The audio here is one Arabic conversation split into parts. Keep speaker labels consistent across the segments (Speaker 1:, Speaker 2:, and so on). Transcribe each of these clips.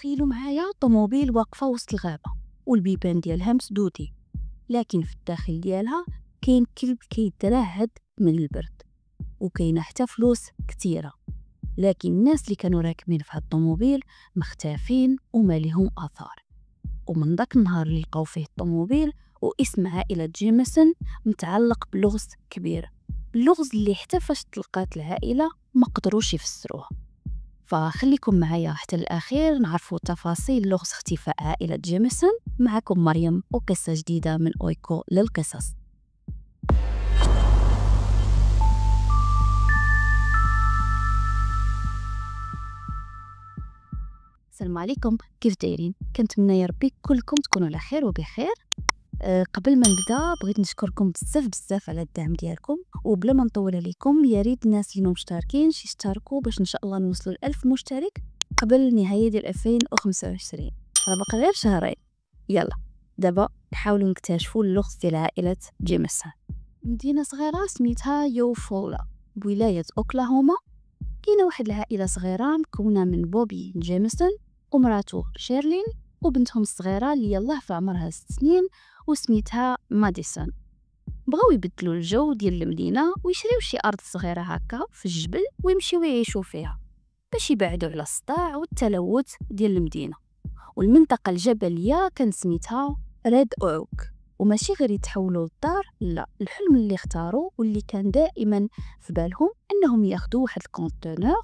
Speaker 1: تخيلوا معايا طوموبيل واقفه وسط الغابه والبيبان ديالها مسدودين، لكن في الداخل ديالها كاين كلب كيترعد من البرد، وكاينه حتى فلوس كثيره. لكن الناس اللي كانوا راكبين في هاد الطوموبيل مختفين وما ليهم اثار. ومن داك النهار اللي لقاو فيه الطوموبيل واسم عائله جيمسون متعلق بلغز كبير، اللغز اللي حتى فاش تلقات العائله ما قدروش يفسروه. فخليكم معايا حتى الاخير نعرفوا تفاصيل لغز اختفاء عائله جيمسون. معكم مريم وقصه جديده من اويكو للقصص. السلام عليكم، كيف دايرين؟ كنتمنى يا ربي كلكم تكونوا على خير وبخير. قبل ما نبدا بغيت نشكركم بزاف على الدعم ديالكم، وبلا ما نطول عليكم يا ريت الناس اللي مشتركين يشتركوا باش ان شاء الله نوصلوا ل1000 مشترك قبل نهايه ديال 2025. راه باقي غير شهرين. يلا دابا نحاولوا نكتشفوا اللغز ديال عائله جيمسون. مدينه صغيره سميتها يوفولا بولايه اوكلاهوما. كاينه واحد العائله صغيره مكونه من بوبي جيمسون ومراته شيرلين وبنتهم الصغيره اللي يلاه في عمرها 6 سنين وسميتها ماديسون. بغاو يبدلوا الجو ديال المدينه ويشريو شي ارض صغيره هكا في الجبل ويمشيو يعيشوا فيها باش يبعدوا على الصداع والتلوث ديال المدينه. والمنطقه الجبليه كان سميتها ريد اوك. وماشي غير يتحولوا للدار، لا، الحلم اللي اختاروا واللي كان دائما في بالهم انهم ياخذوا واحد الكونتينور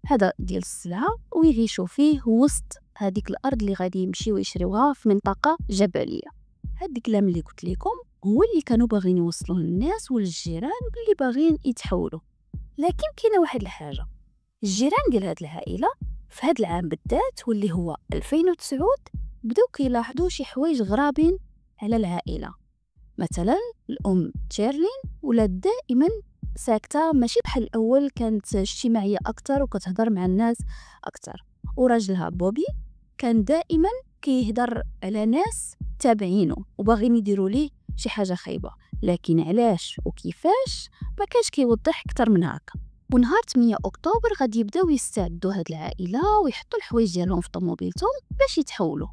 Speaker 1: هذا ديال السلعه ويعيشوا فيه وسط هذيك الارض اللي غادي يمشيو يشريوها في منطقه جبليه. هاد الكلام اللي قلت لكم هو اللي كانوا باغيين يوصلوه للناس والجيران اللي باغيين يتحولوا. لكن كاينه واحد الحاجه، الجيران ديال هاد العائله في هاد العام بالذات واللي هو 2009 بداو كيلاحظوا شي حوايج غرابين على العائله. مثلا الام تشيرلين ولات دائما ساكته، ماشي بحال الاول، كانت اجتماعيه اكثر وكتهضر مع الناس اكثر. وراجلها بوبي كان دائما كيهضر على ناس تابعينه وباغيين يديروا ليه شي حاجه خايبه، لكن علاش وكيفاش ما كانش كيوضح اكثر من هكا. ونهار 8 اكتوبر غادي يبداو يستعدوا هاد العائله ويحطوا الحوايج ديالهم في طوموبيلتهم باش يتحولوا.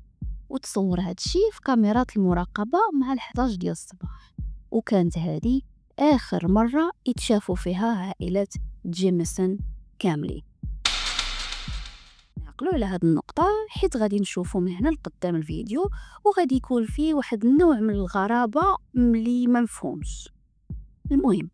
Speaker 1: وتصور هاد الشيء في كاميرات المراقبه مع 11 ديال الصباح. وكانت هذه اخر مره يتشافوا فيها عائله جيمسون كاملين. نعقلوا على هاد النقطه حيت غادي نشوفوا من هنا لقدام الفيديو وغادي يكون فيه واحد النوع من الغرابه اللي ما مفهومش. المهم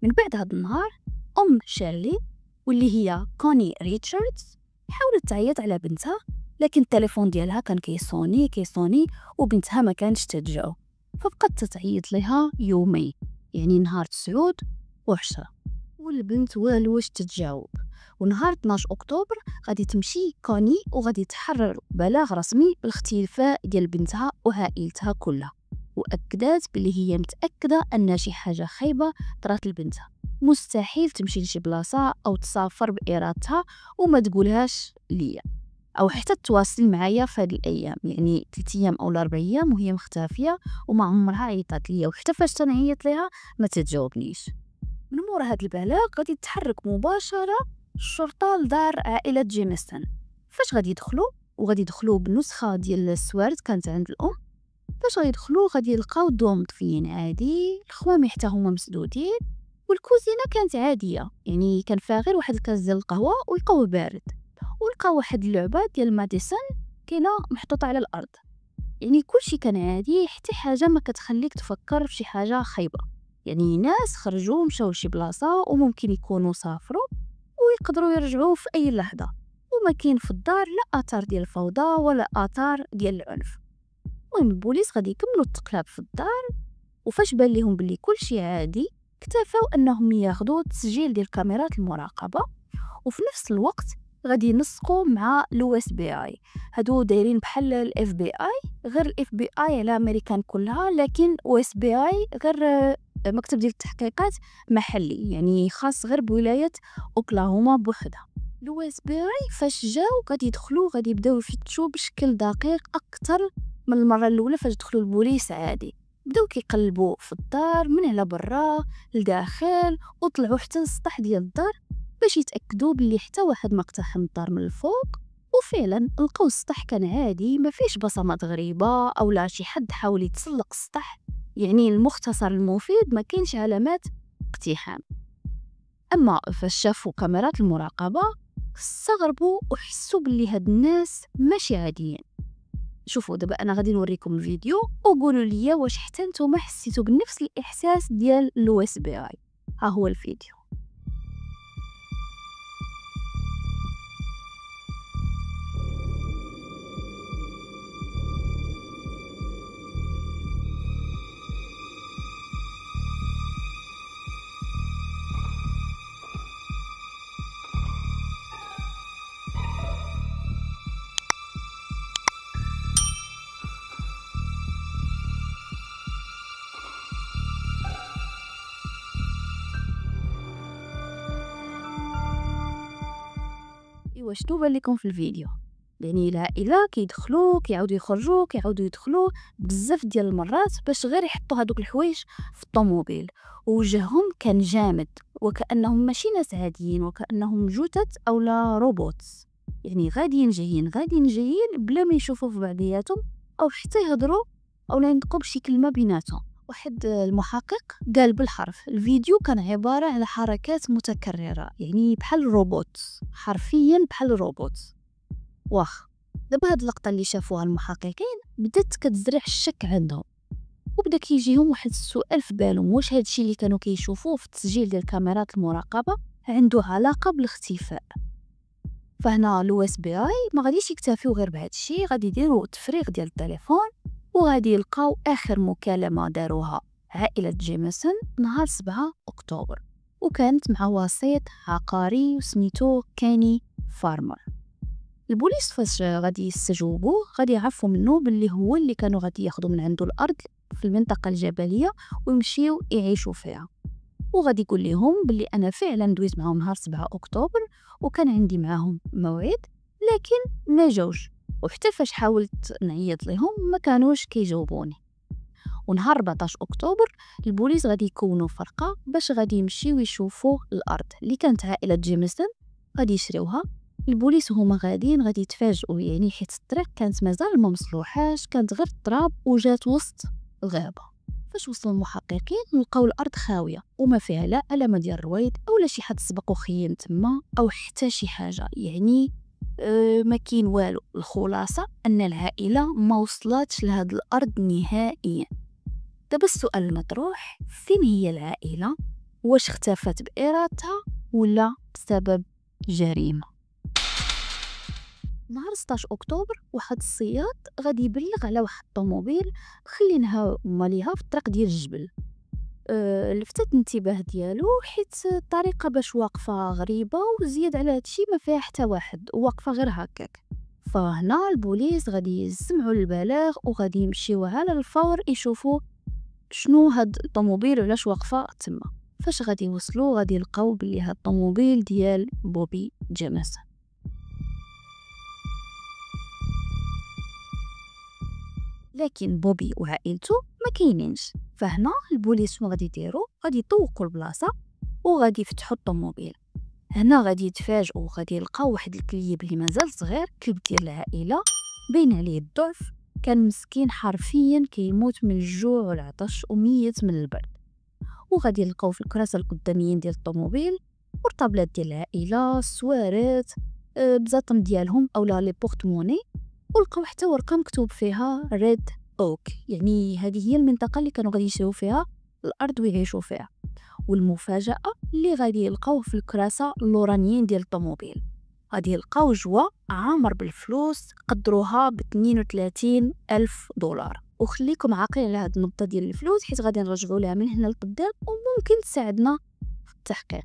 Speaker 1: من بعد هاد النهار ام شيرلي واللي هي كوني ريتشاردز حاولت تعيط على بنتها، لكن التليفون ديالها كان كيصوني وبنتها ما كانش تتجاوب. فبقات تعيط ليها يومين، يعني نهار 9 و10، والبنت والو واش تتجاوب. ونهار 12 اكتوبر غادي تمشي كوني وغادي تحرر بلاغ رسمي بالاختفاء ديال بنتها وعائلتها كلها، واكدت بلي هي متاكده ان شي حاجه خايبه طرات لبنتها، مستحيل تمشي لشي بلاصه او تسافر بارادتها وما تقولهاش ليا او حتى تواصل معايا في هذه الايام، يعني 3 ايام او 4 ايام وهي مختفيه وما عمرها عيطات ليا، وحتى فاش تنعيط ليها ما تتجاوبنيش. من مورا هذا البلاغ غادي تتحرك مباشره الشرطه لدار عائله جيمسون. فاش غادي يدخلوا بالنسخه ديال السوارد كانت عند الام. فاش غادي يدخلوا غادي يلقاو الضوء مطفيين عادي، الخوامي حتى هما مسدودين، والكوزينه كانت عاديه، يعني كان فيها غير واحد الكاس ديال القهوه والقهوه بارد. ولقاو واحد اللعبه ديال ماديسون كاينه محطوطه على الارض. يعني كلشي كان عادي، حتى حاجه ما كتخليك تفكر في شي حاجه خايبه. يعني ناس خرجوا مشاو لشي بلاصه وممكن يكونوا سافروا ويقدروا يرجعوا في اي لحظه، وما كاين في الدار لا اثار ديال الفوضى ولا اثار ديال العنف. المهم البوليس غادي يكملوا التقلاب في الدار، وفاش بان لهم بلي كلشي عادي اكتفاو انهم ياخذوا تسجيل ديال كاميرات المراقبه. وفي نفس الوقت غادي ينسقوا مع لو اس بي اي. هادو دايرين بحال الاف بي اي، غير الاف بي اي على امريكان كلها، لكن او اس بي اي غير مكتب ديال التحقيقات محلي، يعني خاص غير بولايه اوكلاهوما بوحدها. لو اس بي اي فاش جاو غادي يدخلوا غادي يبداو يفتشوا بشكل دقيق اكثر من المره الاولى فاش دخلوا البوليس عادي. بداو كيقلبوا في الدار من على برا لداخل وطلعوا حتى للسطح ديال الدار باش يتاكدوا بلي حتى واحد ما اقتحم الدار من الفوق وفعلا لقاو السطح كان عادي، ما فيش بصمات غريبة أو لا شي حد حاول يتسلق السطح. يعني المختصر المفيد ما كاينش علامات اقتحام. أما فاش شافوا كاميرات المراقبة استغربوا وحسوا باللي هاد الناس ماشي عاديين. شوفوا دابا انا غادي نوريكم الفيديو وقولوا لي واش حتى نتوما حسيتوا بنفس الاحساس ديال لو اس بي اي. ها هو الفيديو. ايوا شنو بان لكم في الفيديو؟ يعني العائله كيدخلوا كيعاودوا يخرجوا كيعاودوا يدخلوا بزاف ديال المرات باش غير يحطوا هذوك الحوايج في الطوموبيل، ووجههم كان جامد وكانهم ماشي ناس عاديين، وكانهم جثث او لا روبوتس. يعني غاديين جايين غاديين جايين بلا ما يشوفوا في بعضياتهم او حتى يهضروا او لا ينطقوا بشي كلمه بيناتهم. واحد المحقق قال بالحرف الفيديو كان عبارة على حركات متكررة، يعني بحال الروبوت، حرفيا بحال الروبوت. واخ دابا هاد اللقطة اللي شافوها المحققين بدات كتزرع الشك عندهم، وبدا كيجيهم واحد السؤال في بالهم، واش هادشي اللي كانوا كيشوفوه في التسجيل ديال كاميرات المراقبة عنده علاقة بالاختفاء؟ فهنا لو اس بي اي ما غاديش يكتفيو غير بهذا الشيء، غادي يديروا تفريغ ديال التليفون وغادي يلقاو اخر مكالمه داروها عائله جيمسون نهار 7 اكتوبر، وكانت مع وسيط عقاري وسميتو كاني فارمر. البوليس فاش غادي يستجوبوه غادي يعرفوا منه باللي هو اللي كانوا غادي ياخذوا من عنده الارض في المنطقه الجبليه ويمشيو يعيشوا فيها، وغادي يقول لهم باللي انا فعلا دويت معاهم نهار 7 اكتوبر وكان عندي معاهم موعد لكن ما جاوش، وحتى فاش حاولت نعيط لهم ما كانوش كيجاوبوني. ونهار 14 اكتوبر البوليس غادي يكونوا فرقه باش غادي يمشيو يشوفوا الارض اللي كانت عائله جيمسون غادي يشريوها. البوليس هما غادي يتفاجئوا، يعني حيت الطريق كانت مازال ما مصلوحاش، كانت غير التراب وجات وسط الغابه. فاش وصلوا المحققين لقاو الارض خاويه وما فيها لا علامه ديال الرويد او لا شي حد سبق وخيم تما او حتى شي حاجه، يعني ما كاين والو. الخلاصه ان العائله ما وصلتش لهاد الارض نهائيا. دابا السؤال المطروح، فين هي العائله؟ واش اختفت بارادتها ولا بسبب جريمه؟ نهار 16 اكتوبر واحد الصياد غادي يبلغ على واحد الطوموبيل خلينها ماليها في الطريق ديال الجبل. لفتت الانتباه ديالو حيت الطريقه باش واقفه غريبه، وزياد على هادشي ما فيها حتى واحد، واقفه غير هكاك. فهنا البوليس غادي يسمعوا البلاغ وغادي يمشيو على الفور يشوفوا شنو هاد الطوموبيل وعلاش واقفه تما. فاش غادي يوصلوا غادي يلقاو بلي هاد الطوموبيل ديال بوبي جيمسون. لكن بوبي وعائلته ما كاينينش. فهنا البوليس شنو غادي يديروا؟ غادي يطوقوا البلاصه وغادي يفتحوا الطوموبيل. هنا غادي يتفاجئوا، غادي يلقاو واحد الكليب اللي مازال صغير، كلب ديال العائله باين عليه الضعف، كان مسكين حرفيا كيموت من الجوع والعطش وميت من البرد. وغادي يلقاو في الكراسه القداميين ديال الطوموبيل ورطابلات ديال العائله، السوارات، بزاطم ديالهم اولا لي بورتموني، ولقاو حتى ورقه مكتوب فيها ريد اوك، يعني هذه هي المنطقه اللي كانوا غادي يشريو فيها الارض ويعيشوا فيها. والمفاجاه اللي غادي يلقاوه في الكراسه اللورانيين ديال الطوموبيل، غادي يلقاو جوا عامر بالفلوس قدروها ب 32 ألف دولار. وخليكم عاقلين على هاد النقطه ديال الفلوس حيت غادي نرجعوا لها من هنا لقدام وممكن تساعدنا في التحقيق.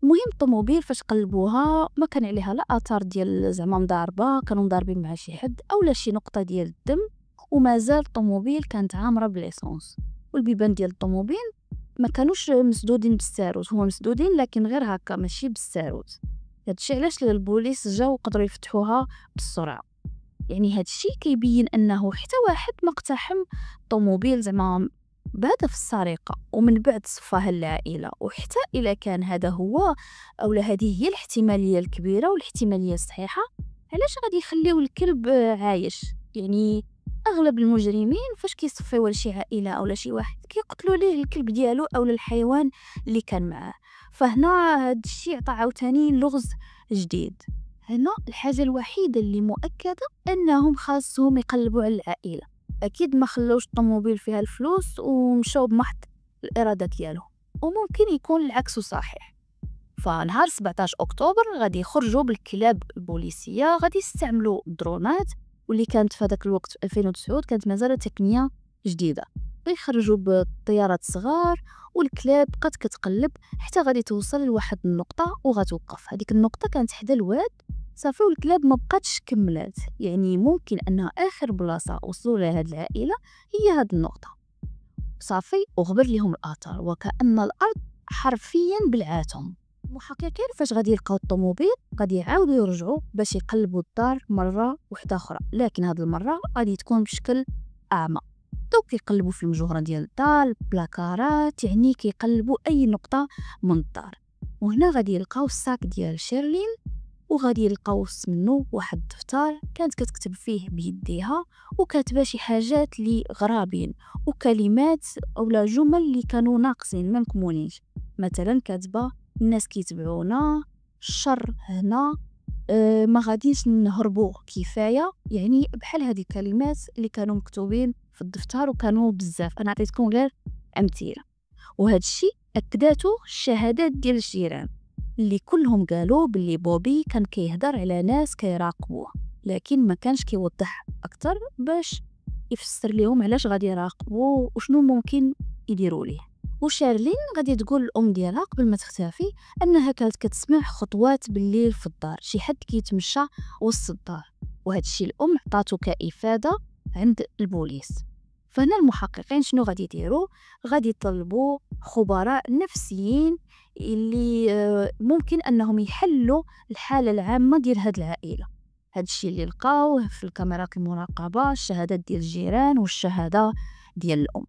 Speaker 1: المهم الطوموبيل فاش قلبوها ما كان عليها لا اثار ديال زعما مضاربه، كانوا مضاربين مع شي حد اولا شي نقطه ديال الدم، ومازال الطوموبيل كانت عامره باليسونس. والبيبان ديال الطوموبيل ما كانوش مسدودين بالساروت، هما مسدودين لكن غير هكا ماشي بالساروت. هادشي علاش البوليس جاو وقدروا يفتحوها بسرعه. يعني هادشي كيبين انه حتى واحد ما اقتحم طوموبيل زعما بهدف السرقه ومن بعد صفاها العائله. وحتى الا كان هذا هو او هذه هي الاحتماليه الكبيره والاحتماليه الصحيحه، علاش غادي يخليو الكلب عايش؟ يعني اغلب المجرمين فاش كيصفيو لشي عائله اولا شي واحد كيقتلوا ليه الكلب ديالو اولا الحيوان اللي كان معاه. فهنا هاد الشيء عطى عاوتاني لغز جديد. هنا الحاجه الوحيده اللي مؤكده انهم خاصهم يقلبوا على العائله. اكيد ما خلوش الطوموبيل فيها الفلوس ومشاو بمحض الاراده ديالهم. وممكن يكون العكس صحيح. فنهار 17 أكتوبر غادي يخرجوا بالكلاب البوليسية، غادي يستعملوا الدرونات، واللي كانت في هذاك الوقت في 2009 كانت مازال تقنية جديدة. غيخرجوا بالطيارات صغار والكلاب بقات كتقلب حتى غادي توصل لواحد النقطة وغتوقف. هذيك النقطة كانت حدا الواد صافي، والكلاب ما بقاتش كملات. يعني ممكن أنها آخر بلاصة وصلوا لها هاد العائلة هي هاد النقطة صافي، وغبر لهم الآثار وكأن الأرض حرفيا بلعاتهم. المحققين فاش غادي يلقاو الطوموبيل غادي يعاودوا يرجعوا باش يقلبوا الدار مره واحده اخرى، لكن هذه المره غادي تكون بشكل اعمى. دوك كيقلبوا في المجوهره ديال الدار، البلاكارات، يعني كيقلبوا اي نقطه من الدار. وهنا غادي يلقاو الساك ديال شيرلين، وغادي يلقاو منه واحد الدفتر كانت كتكتب فيه بيديها وكاتبه شي حاجات لي غرابين وكلمات اولا جمل اللي كانوا ناقصين ما مكمولينش. مثلا كاتبه الناس كيتبعونا، الشر هنا، ما غاديش نهربوا كفايه. يعني بحال هذه الكلمات اللي كانوا مكتوبين في الدفتر وكانوا بزاف. انا عطيتكم غير امثله، وهذا الشيء اكداته الشهادات ديال الجيران اللي كلهم قالوا باللي بوبي كان كيهضر على ناس كيراقبوه، لكن ما كانش كيوضح اكثر باش يفسر لهم علاش غادي يراقبوه وشنو ممكن يديروا ليه. وشارلين غادي تقول الام ديالها قبل ما تختفي انها كانت كتسمع خطوات بالليل في الدار، شي حد كيتمشى وسط الدار، وهذا الشيء الام عطاتو كافاده عند البوليس. فهنا المحققين شنو غادي يديروا؟ غادي يطلبوا خبراء نفسيين اللي ممكن انهم يحلوا الحاله العامه ديال هاد العائله. هاد الشيء اللي لقاوه في الكاميرات المراقبه، الشهادات ديال الجيران والشهاده ديال الام.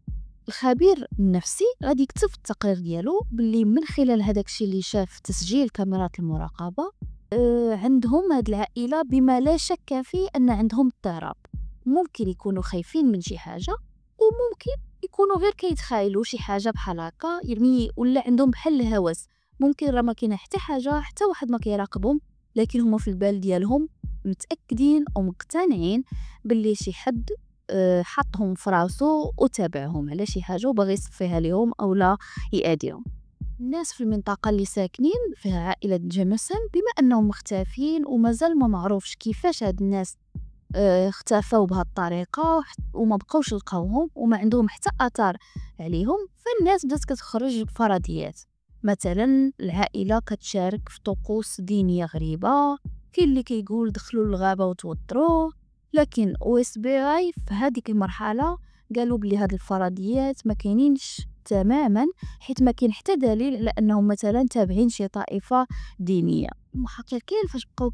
Speaker 1: الخبير النفسي غادي يكتب في التقرير ديالو باللي من خلال هذاك الشيء اللي شاف في تسجيل كاميرات المراقبه عندهم هاد العائله بما لا شك فيه ان عندهم اضطراب. ممكن يكونوا خايفين من شي حاجه، وممكن يكونوا غير كيتخايلوا شي حاجه بحال هكا، يعني ولا عندهم بحال الهوس. ممكن راه ما كاينه حتى حاجه، حتى واحد ما كيراقبهم، لكن هما في البال ديالهم متاكدين ومقتنعين باللي شي حد حطهم في راسو وتابعهم على شي حاجه وباغي يصفيها لهم اولا يأذيهم. الناس في المنطقه اللي ساكنين فيها عائله جيمسون بما انهم مختفين ومازال ما معروفش كيفاش هاد الناس اختفوا بهذه الطريقه وما بقاوش لقاوهم وما عندهم حتى اثار عليهم، فالناس بدات كتخرج بفرضيات. مثلا العائله كتشارك في طقوس دينيه غريبه، كاين اللي كيقول دخلوا للغابه وتوضروا، لكن OSBI في هذيك المرحله قالوا بلي هاد الفرضيات ما كاينينش تماما، حيت ما كاين حتى دليل على انهم مثلا تابعين شي طائفه دينيه. المحققين فاش بقاو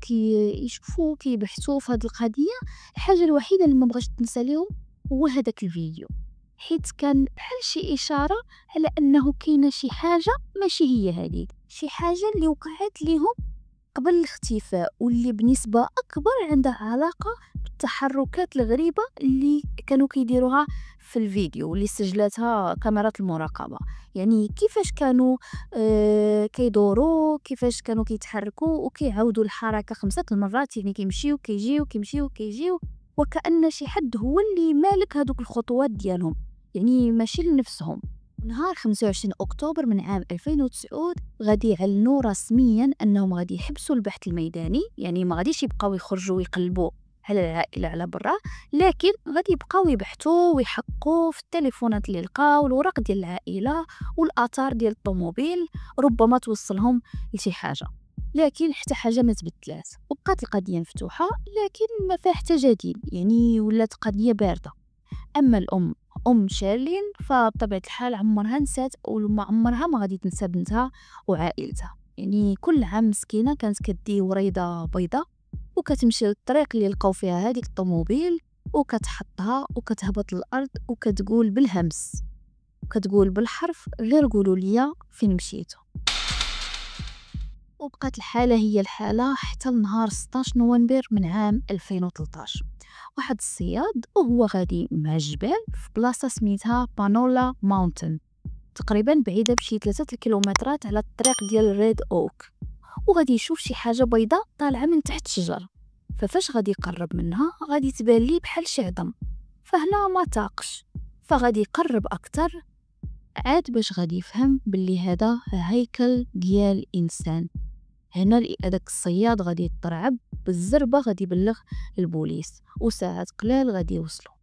Speaker 1: يشوفوا كيبحثوا في هذه القضيه، الحاجه الوحيده اللي ما بغاش تنسى لهم هو هذاك الفيديو، حيت كان بحال شي اشاره على انه كاينه شي حاجه ماشي هي هذيك، شي حاجه اللي وقعت لهم قبل الاختفاء واللي بنسبه اكبر عندها علاقه بالتحركات الغريبه اللي كانوا كيديروها في الفيديو اللي سجلتها كاميرات المراقبه. يعني كيفاش كانوا كيدوروا، كيفاش كانوا كيتحركوا وكيعاودوا الحركه 5 المرات، يعني كيمشيو كيجيو كيمشيو كيجيو، وكأن شي حد هو اللي مالك هذوك الخطوات ديالهم، يعني ماشي لنفسهم. نهار 25 أكتوبر من عام 2009 غادي يعلنوا رسميا أنهم غادي يحبسوا البحث الميداني، يعني ما غاديش يبقاو يخرجوا ويقلبوا على العائلة على برا، لكن غادي يبقاو يبحثوا ويحققوا في التليفونات اللي لقاو، الوراق ديال العائلة والآثار ديال الطوموبيل، ربما توصلهم لشي حاجة. لكن حتى حاجة ما تبدلات، وبقات القضية مفتوحة لكن ما فيها حتى جديد، يعني ولات قضية باردة. أما الأم شارلين فبطبيعة الحال عمرها نسات وما عمرها ما غادي تنسى بنتها وعائلتها. يعني كل عام مسكينة كانت كدي وريضة بيضة وكتمشي للطريق اللي لقاو فيها هذيك الطوموبيل وكتحطها وكتهبط للأرض وكتقول بالهمس وكتقول بالحرف غير قولوا لي فين مشيتو. وبقات الحالة هي الحالة حتى لنهار 16 نوفمبر من عام 2013. واحد الصياد وهو غادي مع الجبال في بلاصة سميتها بانولا ماونتن، تقريبا بعيدة بشي 3 الكيلومترات على الطريق ديال ريد اوك، وغادي يشوف شي حاجة بيضاء طالعة من تحت الشجر. ففاش غادي يقرب منها غادي تبان ليه بحال شي عظم، فهنا ما طاقش، فغادي يقرب اكتر عاد باش غادي يفهم باللي هذا هيكل ديال انسان. هنا هذاك الصياد غادي يترعب بالزربه، غادي يبلغ البوليس، وساعات قلال غادي يوصلوا.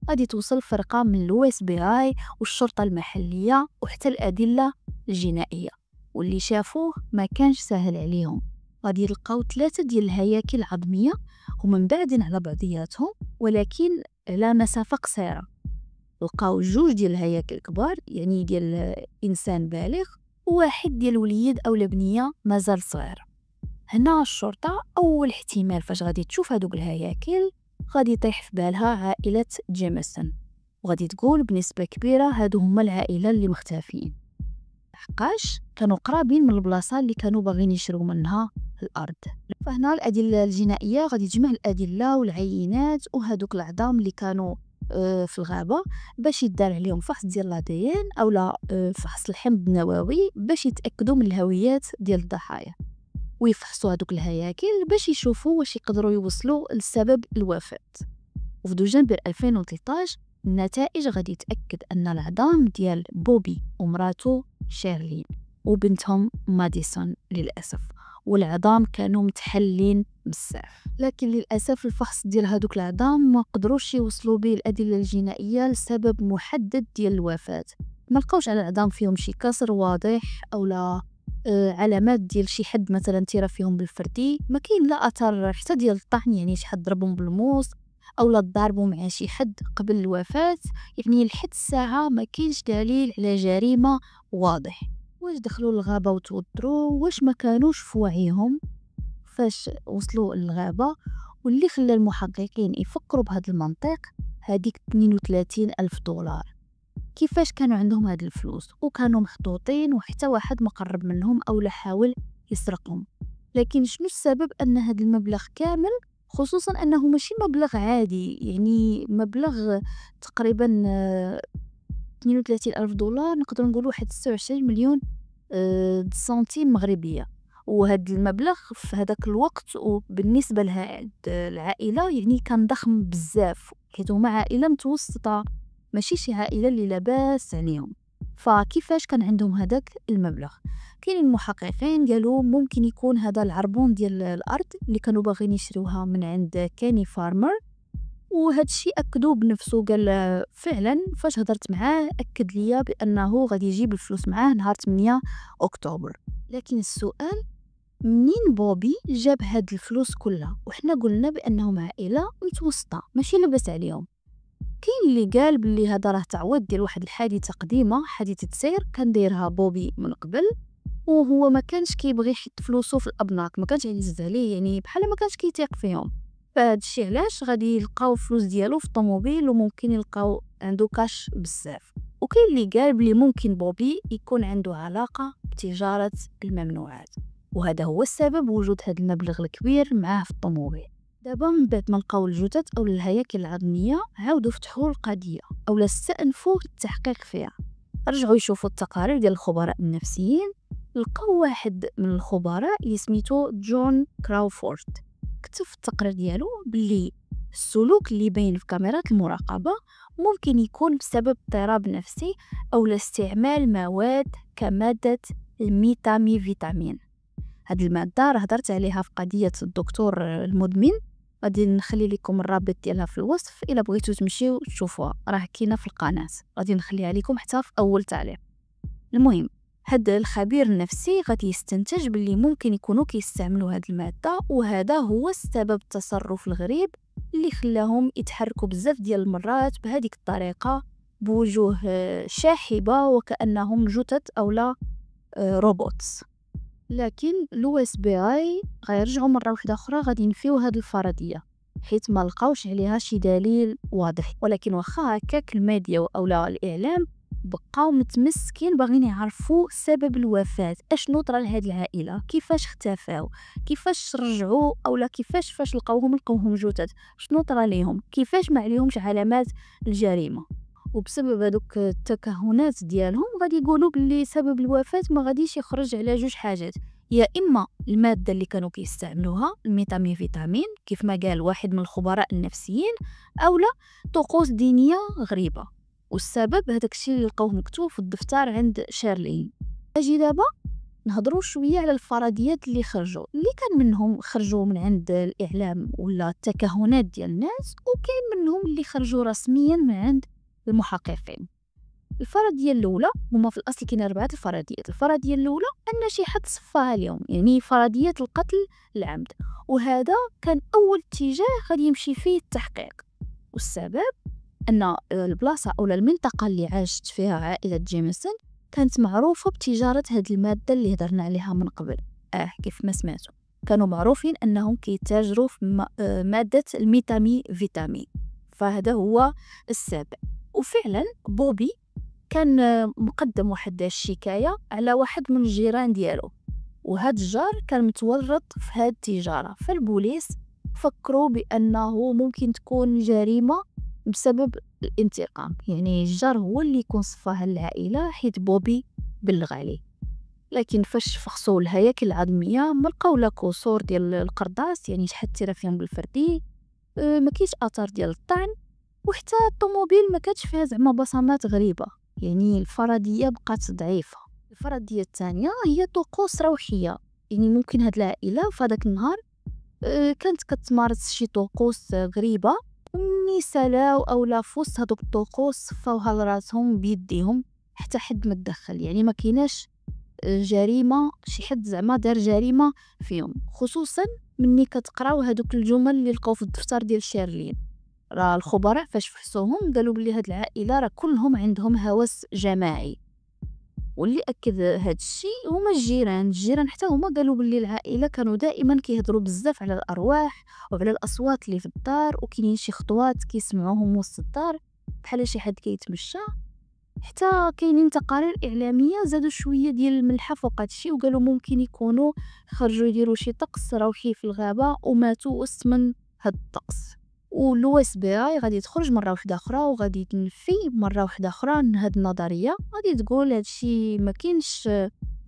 Speaker 1: غادي توصل فرقه من اليو اس بي اي والشرطه المحليه وحتى الادله الجنائيه، واللي شافوه ما كانش سهل عليهم. غادي يلقاو 3 ديال الهياكل العظميه ومن بعدين على بعضياتهم، ولكن على مسافه قصيره. لقاو 2 ديال الهياكل كبار، يعني ديال انسان بالغ، وواحد ديال الوليد او البنيه مازال صغير. هنا الشرطه اول احتمال فاش غادي تشوف هذوك الهياكل غادي يطيح في بالها عائله جيمسون، وغادي تقول بنسبه كبيره هادو هما العائله اللي مختفين، حقاش كانوا قرابين من البلاصه اللي كانوا باغيين يشرو منها الارض. فهنا الادله الجنائيه غادي تجمع الادله والعينات وهذوك العظام اللي كانوا في الغابه باش يدار عليهم فحص ديال الADN اولا فحص الحمض النووي باش يتاكدوا من الهويات ديال الضحايا، ويفحصوا هذوك الهياكل باش يشوفوا واش يقدروا يوصلوا لسبب الوفاه. وفي دجنبر 2013 النتائج غادي تاكد ان العظام ديال بوبي ومراته شيرلين وبنتهم ماديسون للاسف، والعظام كانوا متحلين بزاف. لكن للاسف الفحص ديال هذوك العظام ما قدروش يوصلوا به الادله الجنائيه لسبب محدد ديال الوفاه. ما لقاوش على العظام فيهم شي كسر واضح اولا علامات ديال شي حد مثلا تيرا فيهم بالفردي، ما كاين لا اثر حتى ديال الطعن، يعني شي حد ضربهم بالموس اولا ضربوا مع شي حد قبل الوفاه. يعني لحد الساعه ما كاينش دليل على جريمه واضح. واش دخلوا للغابه وتوتروا؟ واش ما كانوش في وعيهم فاش وصلوا للغابه؟ واللي خلى المحققين يفكروا بهذا المنطق هذيك 32 ألف دولار. كيفاش كانوا عندهم هاد الفلوس وكانوا محطوطين وحتى واحد ما قرب منهم او لا حاول يسرقهم؟ لكن شنو السبب ان هاد المبلغ كامل، خصوصا انه ماشي مبلغ عادي، يعني مبلغ تقريبا 32 ألف دولار، نقدر نقول واحد 26 مليون سنتيم مغربية. وهذا المبلغ في هذاك الوقت وبالنسبة لهاد العائلة يعني كان ضخم بزاف، حيث هما عائلة متوسطة ماشي شي عائلة اللي لاباس عليهم. فكيفاش كان عندهم هذاك المبلغ؟ كاين المحققين قالوا ممكن يكون هذا العربون ديال الأرض اللي كانوا باغيين يشروها من عند كاني فارمر، وهذا الشيء اكدوه بنفسه. قال فعلا فاش هضرت معاه اكد ليا بانه غادي يجيب الفلوس معاه نهار 8 اكتوبر. لكن السؤال منين بوبي جاب هاد الفلوس كلها؟ وحنا قلنا بانهم عائله متوسطه ماشي لاباس عليهم. كاين اللي قال بلي هذا راه تعويض ديال واحد الحادثه قديمه، حادثه سير كان دايرها بوبي من قبل، وهو ما كانش كيبغي يحط فلوسه في الابناك، ما كانش يعز عليه، يعني بحال ما كانش كيثيق فيهم. فهاد الشيء علاش غادي يلقاو فلوس ديالو في الطوموبيل وممكن يلقاو عنده كاش بزاف. وكاين اللي قال بلي ممكن بوبي يكون عنده علاقه بتجاره الممنوعات، وهذا هو السبب وجود هذا المبلغ الكبير معاه في الطوموبيل. دابا من بعد ما لقاو الجثث او الهياكل العظميه عاودوا فتحوا القضيه اولا استأنفوا التحقيق فيها. رجعوا يشوفوا التقارير ديال الخبراء النفسيين، لقاو واحد من الخبراء اللي سميتو جون كراوفورد كتب في التقرير ديالو باللي السلوك اللي باين في كاميرات المراقبه ممكن يكون بسبب اضطراب نفسي او استعمال مواد كماده الميتامي فيتامين. هاد الماده راه هضرت عليها في قضيه الدكتور المدمن، غادي نخلي لكم الرابط ديالها في الوصف الا بغيتو تمشيو تشوفوها، راه كاينه في القناه، غادي نخليها لكم حتى في اول تعليق. المهم هذا الخبير النفسي غادي يستنتج باللي ممكن يكونوا كيستعملوا هذه الماده، وهذا هو السبب التصرف الغريب اللي خلاهم يتحركوا بزاف ديال المرات بهذيك الطريقه بوجوه شاحبه وكانهم جثث اولا روبوتس. لكن لو اس بي اي غيرجعوا مره واحده اخرى غادي ينفيو هذه الفرضيه حيت ما لقاوش عليها شي دليل واضح. ولكن واخا هكاك الميديا اولا الاعلام بقاو متمسكين باغيين يعرفوا سبب الوفاة، اشنو طرا لهاد العائله، كيفاش اختفاو، كيفاش رجعوا اولا كيفاش فاش لقاوهم جثث، شنو طرا ليهم، كيفاش ما عليهمش علامات الجريمه. وبسبب هذوك التكهنات ديالهم غادي يقولوا باللي سبب الوفاه ما غاديش يخرج على جوج حاجات، يا اما الماده اللي كانوا كيستعملوها الميتاميفيتامين كيف ما قال واحد من الخبراء النفسيين، اولا طقوس دينيه غريبه. والسبب هذاك الشيء اللي لقاوه مكتوب في الدفتر عند شارلين. اجي دابا نهضروا شويه على الفرضيات اللي كان منهم خرجوا من عند الاعلام ولا التكهنات ديال الناس، وكاين منهم اللي خرجوا رسميا من عند المحققين. الفرضيه الاولى هما في الاصل كاين 4 الفرضيات. الفرضيه الاولى ان شي حد صفاها اليوم، يعني فرضيه القتل العمد، وهذا كان اول اتجاه غادي يمشي فيه التحقيق. والسبب ان البلاصه او المنطقه اللي عاشت فيها عائله جيمسون كانت معروفه بتجاره هذه الماده اللي هضرنا عليها من قبل. كيف ما سمعتوا كانوا معروفين انهم كيتاجروا في ماده الميتاميفيتامين، فهذا هو السبب. وفعلا بوبي كان مقدم واحد الشكايه على واحد من الجيران ديالو، وهذا الجار كان متورط في هذه التجاره، فالبوليس فكروا بانه ممكن تكون جريمه بسبب الانتقام، يعني الجار هو اللي يكون صفاها العائله حيت بوبي بلغ عليه. لكن فاش فحصوا الهياكل العظميه ما لقاو لا كسور ديال القرطاس، يعني شحال الترافيان بالفردي، ما كاينش اثار ديال الطعن، وحتى الطوموبيل ما كانتش فيها زعما بصمات غريبه. يعني الفرضيه بقات ضعيفه. الفرضيه الثانيه هي طقوس روحيه، يعني ممكن هاد العائله في هذاك النهار كانت كتمارس شي طقوس غريبه، ملي سالاو اولا فوسط هذوك الطقوس صفاوها لراسهم بيديهم حتى حد ما تدخل. يعني ما كايناش جريمه شي حد زعما دار جريمه فيهم، خصوصا مني كتقراو هذوك الجمل اللي لقاو في الدفتر ديال شيرلين. راه الخبراء فاش فحصوهم قالوا بلي هاد العائله راه كلهم عندهم هوس جماعي، واللي اكد هاد الشيء هما الجيران حتى هما قالوا بلي العائله كانوا دائما كيهضروا بزاف على الارواح وعلى الاصوات اللي في الدار، وكاينين شي خطوات كيسمعوهم وسط الدار بحال شي حد كيتمشى. حتى كاينين تقارير اعلاميه زادوا شويه ديال الملحه فوق هادشي، وقالوا ممكن يكونوا خرجوا يديروا شي طقس روحي في الغابه وماتوا وسط من هاد الطقس. واللو اس بي اي غادي تخرج مره واحده اخرى وغادي تنفي مره واحده اخرى ان هاد النظريه، غادي تقول هادشي ما كاينش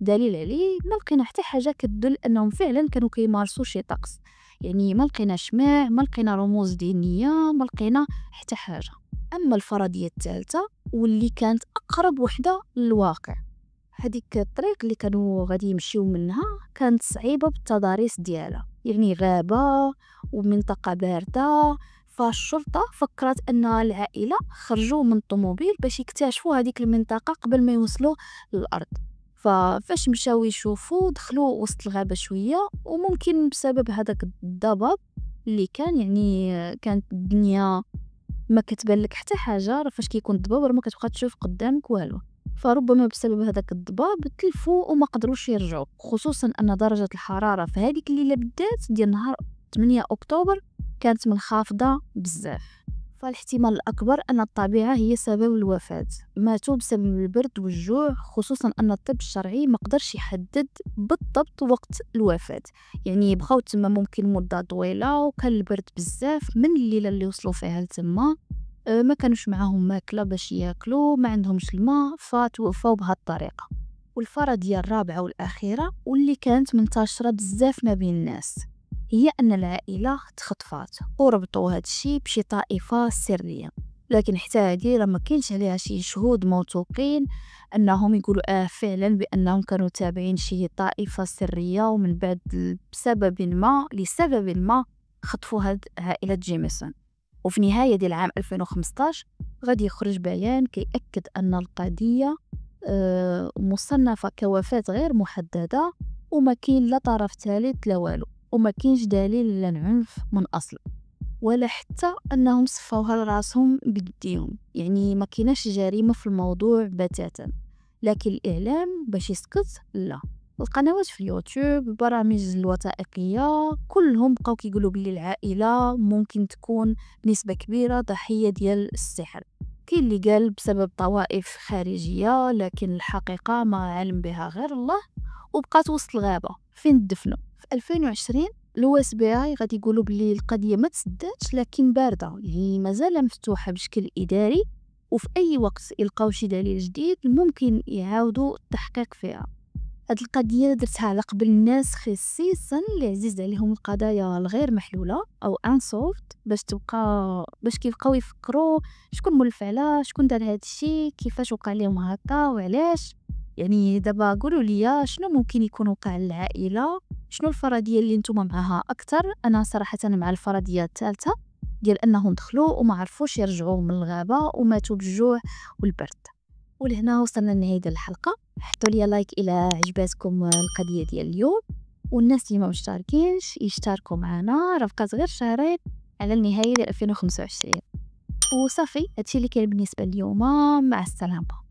Speaker 1: دليل عليه، ما لقينا حتى حاجه كتدل انهم فعلا كانوا كيمارسوا شي طقس. يعني ما لقينا شماع، ما لقينا رموز دينيه، ما لقينا حتى حاجه. اما الفرضيه الثالثه واللي كانت اقرب وحده للواقع، هذيك الطريق اللي كانوا غادي يمشيو منها كانت صعيبه بالتضاريس ديالها، يعني غابه ومنطقه بارده. فالشرطه فكرت ان العائله خرجوا من الطوموبيل باش يكتشفوا هذيك المنطقه قبل ما يوصلوا للارض. فاش مشاو يشوفوا دخلوا وسط الغابه شويه، وممكن بسبب هذاك الضباب اللي كان، يعني كانت الدنيا ما كتبان لك حتى حاجه، راه فاش كيكون الضباب راه ما كتبقى تشوف قدامك والو، فربما بسبب هذاك الضباب تلفوا وما قدروش يرجعوا. خصوصا ان درجه الحراره في هذيك الليله بالذات ديال نهار 8 اكتوبر كانت منخفضه بزاف. فالاحتمال الاكبر ان الطبيعه هي سبب الوفاه، ماتوا بسبب البرد والجوع، خصوصا ان الطب الشرعي ما قدرش يحدد بالضبط وقت الوفاه. يعني بقاو تما ممكن مده طويله، وكان البرد بزاف من الليله اللي وصلوا فيها لتما، ما كانوش معاهم ماكله باش ياكلوا، ما عندهمش الماء، فتوفاو بهذه الطريقه. والفرضيه الرابعه والاخيره واللي كانت منتشره بزاف ما بين الناس هي ان العائله تخطفات، وربطوا هذا الشيء بشي طائفه سريه. لكن حتى هذه راه ما كاينش عليها شي شهود موثوقين انهم يقولوا فعلا بانهم كانوا تابعين شي طائفه سريه، ومن بعد لسبب ما خطفوا هاد عائله جيمسون. وفي نهاية ديال عام 2015 غادي يخرج بيان كيأكد أن القضية مصنفة كوفاة غير محددة، وما كاين لا طرف ثالث لا والو، وما كاينش دليل لا العنف من أصل ولا حتى أنهم صفاوها لراسهم بيديهم. يعني ما كايناش جريمة في الموضوع بتاتا. لكن الإعلام باش يسكت لا، القنوات في اليوتيوب، البرامج الوثائقيه، كلهم بقاو كيقولوا بلي العائله ممكن تكون بنسبه كبيره ضحيه ديال السحر. كاين اللي قال بسبب طوائف خارجية، لكن الحقيقة ما علم بها غير الله، وبقات وسط الغابة فين دفنوا. في 2020 لو اس بي اي غادي يقولوا بلي القضية ما تسداتش لكن باردة، يعني مازال مفتوحة بشكل إداري، وفي أي وقت يلقاو شي دليل جديد ممكن يعاودوا التحقيق فيها. هاد القضية درتها على قبل الناس خصيصا اللي عزيز عليهم القضايا الغير محلولة أو unsolved، باش كيبقاو يفكروا شكون مول الفعلة، شكون دار هاد الشي، كيفاش وقع ليهم هكا وعلاش. يعني دابا قولوا لي شنو ممكن يكون وقع للعائلة، شنو الفرضية اللي نتوما معاها أكتر. أنا صراحة مع الفرضية الثالثة ديال أنهم دخلوا وما عرفوش يرجعوا من الغابة وماتوا بالجوع والبرد. ولهنا وصلنا لنهاية الحلقة. حطوا لي لايك إلى عجباتكم القضية ديال اليوم، والناس اللي ما مشتركينش يشتركوا معنا، راه بقات غير شهرين على النهاية ديال 2025. وصافي هادشي اللي كاين بالنسبة اليوم. مع السلامة.